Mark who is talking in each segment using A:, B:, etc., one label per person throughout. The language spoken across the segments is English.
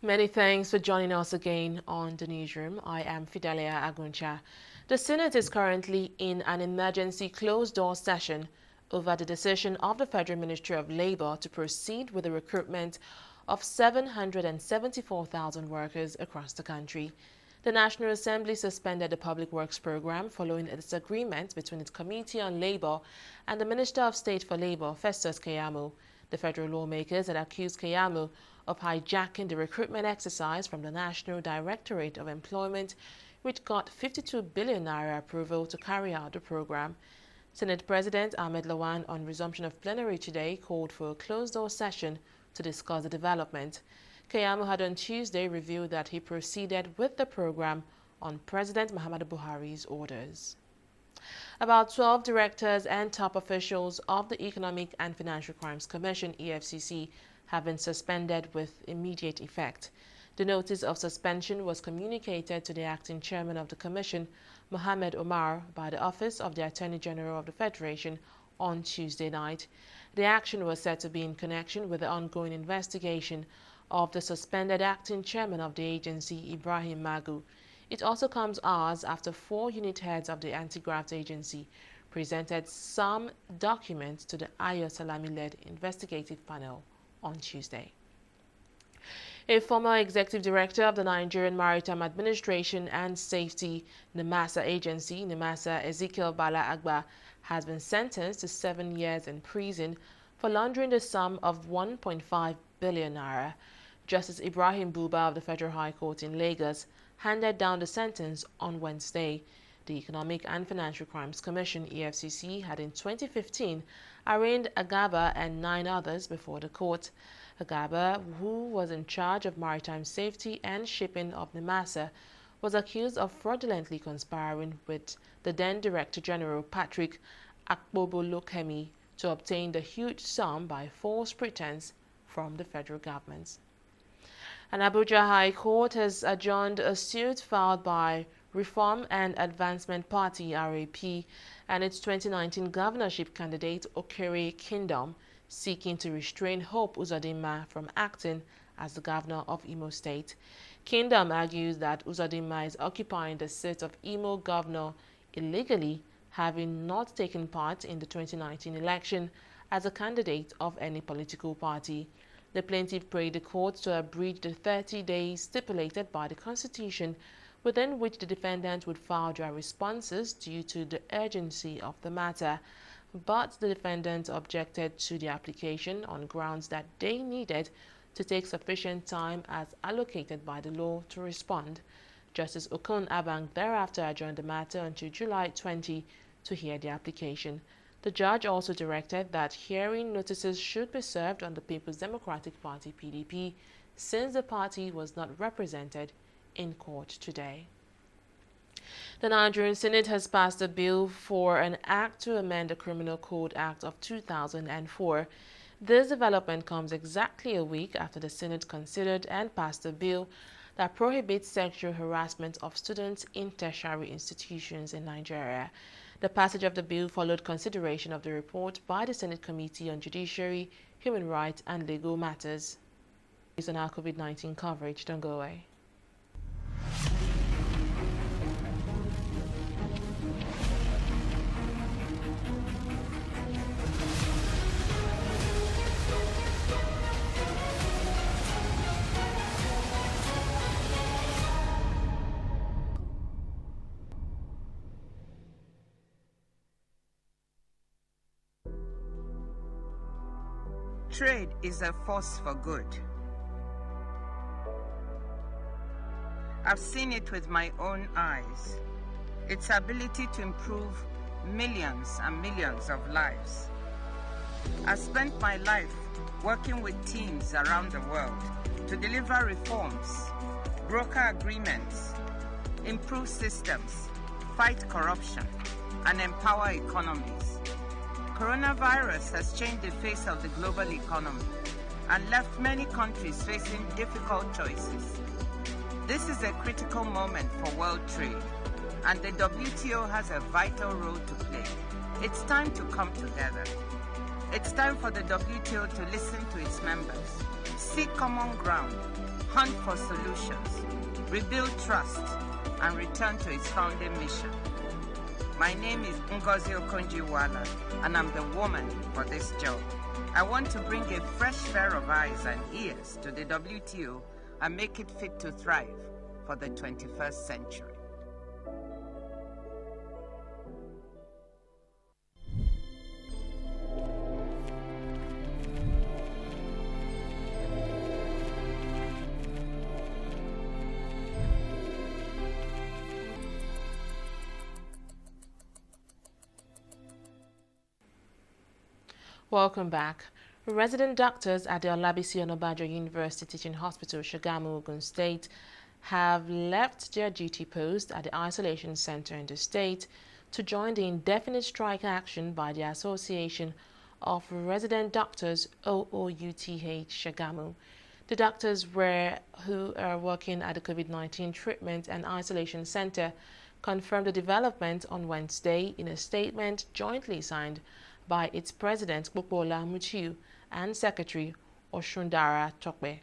A: Many thanks for joining us again on the newsroom. I am Fidelia Aguncha. The Senate is currently in an emergency closed-door session over the decision of the Federal Ministry of Labour to proceed with the recruitment of 774,000 workers across the country. The National Assembly suspended the Public Works Programme following a disagreement between its Committee on Labour and the Minister of State for Labour, Festus Keyamo. The federal lawmakers had accused Keyamo of hijacking the recruitment exercise from the National Directorate of Employment, which got 52 billion naira approval to carry out the program. Senate President Ahmed Lawan, on resumption of plenary today, called for a closed-door session to discuss the development. Keyamo had on Tuesday revealed that he proceeded with the program on President Muhammadu Buhari's orders. About 12 directors and top officials of the Economic and Financial Crimes Commission, EFCC, have been suspended with immediate effect. The notice of suspension was communicated to the acting chairman of the commission, Mohammed Omar, by the Office of the Attorney General of the Federation on Tuesday night. The action was said to be in connection with the ongoing investigation of the suspended acting chairman of the agency, Ibrahim Magu. It also comes hours after 4 unit heads of the anti-graft agency presented some documents to the Ayo Salami-led investigative panel on Tuesday. A former executive director of the Nigerian Maritime Administration and Safety NIMASA agency, NIMASA Ezekiel Bala Agba, has been sentenced to 7 years in prison for laundering the sum of 1.5 billion naira. Justice Ibrahim Buba of the Federal High Court in Lagos handed down the sentence on Wednesday. The Economic and Financial Crimes Commission, EFCC, had in 2015 arraigned Agaba and 9 others before the court. Agaba, who was in charge of maritime safety and shipping of NIMASA, was accused of fraudulently conspiring with the then Director General Patrick Akpobolokemi to obtain the huge sum by false pretense from the federal government. An Abuja High Court has adjourned a suit filed by Reform and Advancement Party (RAP) and its 2019 governorship candidate Okere Kingdom, seeking to restrain Hope Uzodinma from acting as the governor of Imo State. Kingdom argues that Uzodinma is occupying the seat of Imo governor illegally, having not taken part in the 2019 election as a candidate of any political party. The plaintiff prayed the court to abridge the 30 days stipulated by the Constitution within which the defendant would file their responses due to the urgency of the matter. But the defendant objected to the application on grounds that they needed to take sufficient time as allocated by the law to respond. Justice Okon Abang thereafter adjourned the matter until July 20 to hear the application. The judge also directed that hearing notices should be served on the People's Democratic Party (PDP) since the party was not represented in court today. The Nigerian Senate has passed a bill for an act to amend the Criminal Code Act of 2004. This development comes exactly a week after the Senate considered and passed a bill that prohibits sexual harassment of students in tertiary institutions in Nigeria. The passage of the bill followed consideration of the report by the Senate Committee on Judiciary, Human Rights and Legal Matters. Based on our COVID-19 coverage, don't go away.
B: Trade is a force for good. I've seen it with my own eyes. Its ability to improve millions and millions of lives. I've spent my life working with teams around the world to deliver reforms, broker agreements, improve systems, fight corruption, and empower economies. Coronavirus has changed the face of the global economy and left many countries facing difficult choices. This is a critical moment for world trade, and the WTO has a vital role to play. It's time to come together. It's time for the WTO to listen to its members, seek common ground, hunt for solutions, rebuild trust, and return to its founding mission. My name is Ngozi Okonjo-Iweala, and I'm the woman for this job. I want to bring a fresh pair of eyes and ears to the WTO and make it fit to thrive for the 21st century.
A: Welcome back. Resident doctors at the Olabisi Onabanjo University Teaching Hospital, Shagamu, Ogun State, have left their duty post at the isolation center in the state to join the indefinite strike action by the Association of Resident Doctors, OOUTH, Shagamu. The doctors who are working at the COVID-19 treatment and isolation center confirmed the development on Wednesday in a statement jointly signed by its president, Popola Muchiu, and secretary, Oshundara Tokbe.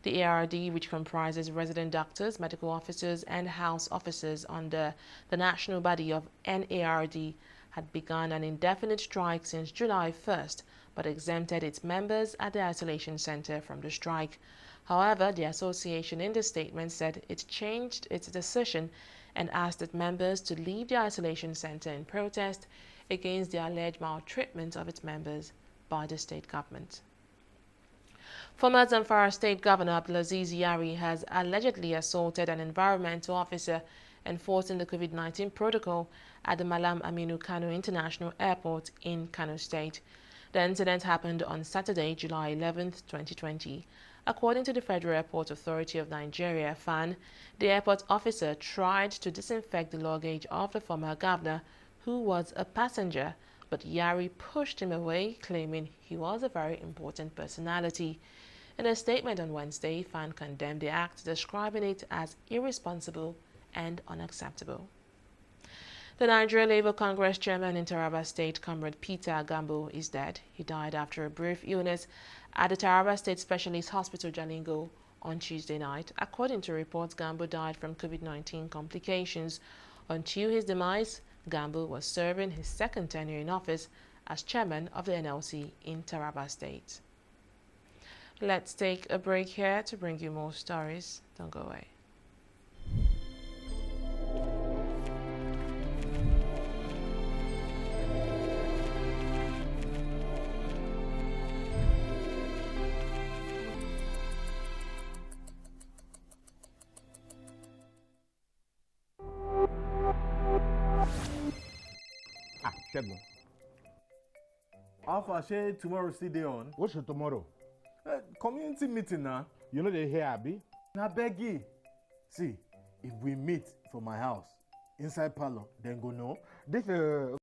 A: The ARD, which comprises resident doctors, medical officers, and house officers under the national body of NARD, had begun an indefinite strike since July 1st, but exempted its members at the isolation center from the strike. However, the association in the statement said it changed its decision and asked its members to leave the isolation center in protest against the alleged maltreatment of its members by the state government. Former Zamfara State Governor Abdulaziz Yari has allegedly assaulted an environmental officer enforcing the COVID-19 protocol at the Malam Aminu Kano International Airport in Kano State. The incident happened on Saturday, July 11, 2020. According to the Federal Airport Authority of Nigeria, FAN, the airport officer tried to disinfect the luggage of the former governor, who was a passenger, but Yari pushed him away, claiming he was a very important personality. In a statement on Wednesday, FAN condemned the act, describing it as irresponsible and unacceptable. The Nigeria Labour Congress chairman in Taraba State, Comrade Peter Gambo, is dead. He died after a brief illness at the Taraba State Specialist Hospital, Jalingo, on Tuesday night. According to reports, Gambo died from COVID-19 complications. Until his demise, Gambo was serving his second tenure in office as chairman of the NLC in Taraba State. Let's take a break here to bring you more stories. Don't go away.
C: Shegun.
D: Alpha, say tomorrow still day on.
C: What's your tomorrow?
D: Community meeting now.
C: You know they here, Abi?
D: Now beg you. See, if we meet for my house, inside parlor, then go no.
C: This